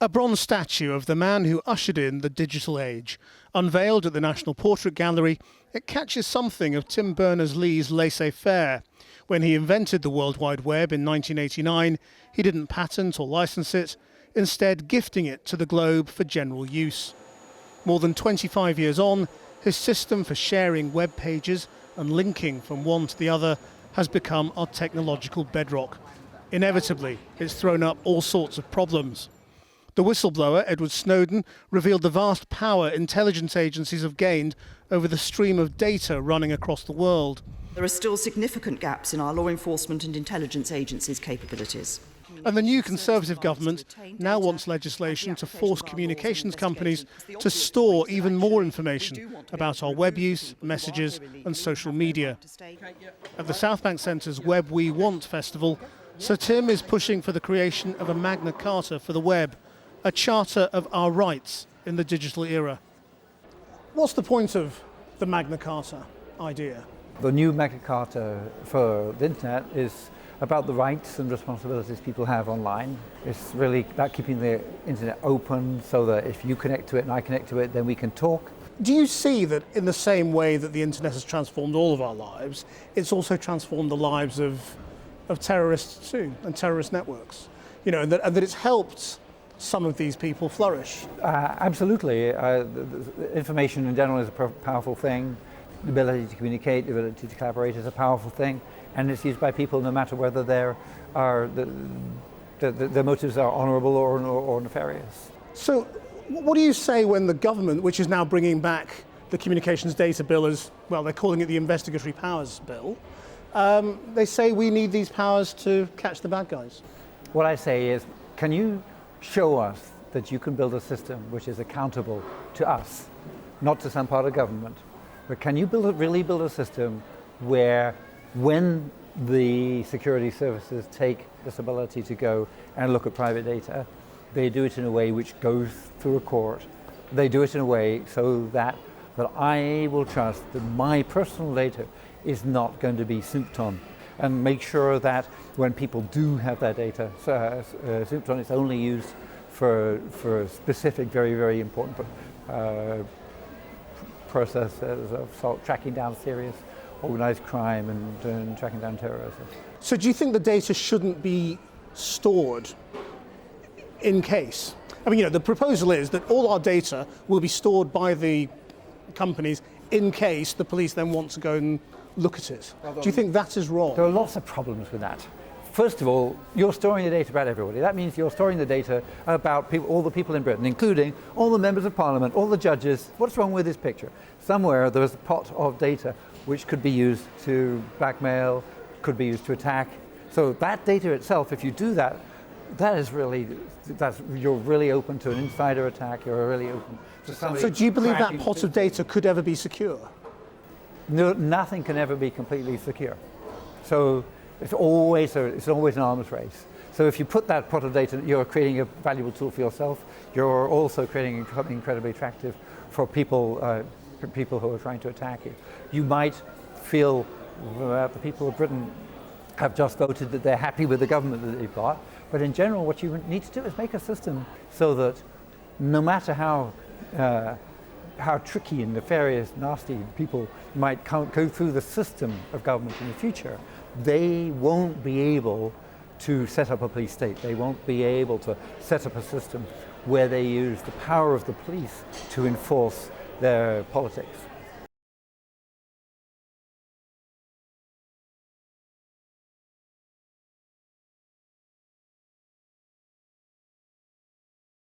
A bronze statue of the man who ushered in the digital age. Unveiled at the National Portrait Gallery, it catches something of Tim Berners-Lee's laissez-faire. When he invented the World Wide Web in 1989, he didn't patent or license it, instead gifting it to the globe for general use. More than 25 years on, his system for sharing web pages and linking from one to the other has become our technological bedrock. Inevitably, it's thrown up all sorts of problems. The whistleblower, Edward Snowden, revealed the vast power intelligence agencies have gained over the stream of data running across the world. There are still significant gaps in our law enforcement and intelligence agencies' capabilities. And the new Conservative government now wants legislation to force communications companies to store even more information about our web use, messages and social media. At the South Bank Centre's Web We Want festival, Sir Tim is pushing for the creation of a Magna Carta for the web, a charter of our rights in the digital era. What's the point of the Magna Carta idea? The new Magna Carta for the internet is about the rights and responsibilities people have online. It's really about keeping the internet open so that if you connect to it and I connect to it, then we can talk. Do you see that in the same way that the internet has transformed all of our lives, it's also transformed the lives of terrorists too, and terrorist networks? You know, and that it's helped some of these people flourish? Absolutely. Information in general is a powerful thing. The ability to communicate, the ability to collaborate is a powerful thing, and it's used by people no matter whether their motives are honourable or nefarious. So what do you say when the government, which is now bringing back the Communications Data Bill as, well, they're calling it the Investigatory Powers Bill, they say we need these powers to catch the bad guys? What I say is, can you show us that you can build a system which is accountable to us, not to some part of government, but can you really build a system where when the security services take this ability to go and look at private data, they do it in a way which goes through a court. They do it in a way so that I will trust that my personal data is not going to be snooped on, and make sure that when people do have that data snooped on, it's only used for specific, very, very important processes of tracking down serious organised crime and tracking down terrorism. So do you think the data shouldn't be stored in case? I mean, you know, the proposal is that all our data will be stored by the companies in case the police then want to go and look at it. Do you think that is wrong? There are lots of problems with that. First of all, you're storing the data about everybody. That means you're storing the data about all the people in Britain, including all the members of Parliament, all the judges. What's wrong with this picture? Somewhere there's a pot of data which could be used to blackmail, could be used to attack. So that data itself, if you do that, you're really open to an insider attack. You're really open to somebody. So do you believe that pot of data could ever be secure? No, nothing can ever be completely secure. So it's always an arms race. So if you put that pot of data, you're creating a valuable tool for yourself. You're also creating something incredibly attractive for people who are trying to attack you. You might feel that the people of Britain have just voted that they're happy with the government that they've got, but in general what you need to do is make a system so that no matter how tricky and nefarious, nasty people might go through the system of government in the future, they won't be able to set up a police state. They won't be able to set up a system where they use the power of the police to enforce their politics.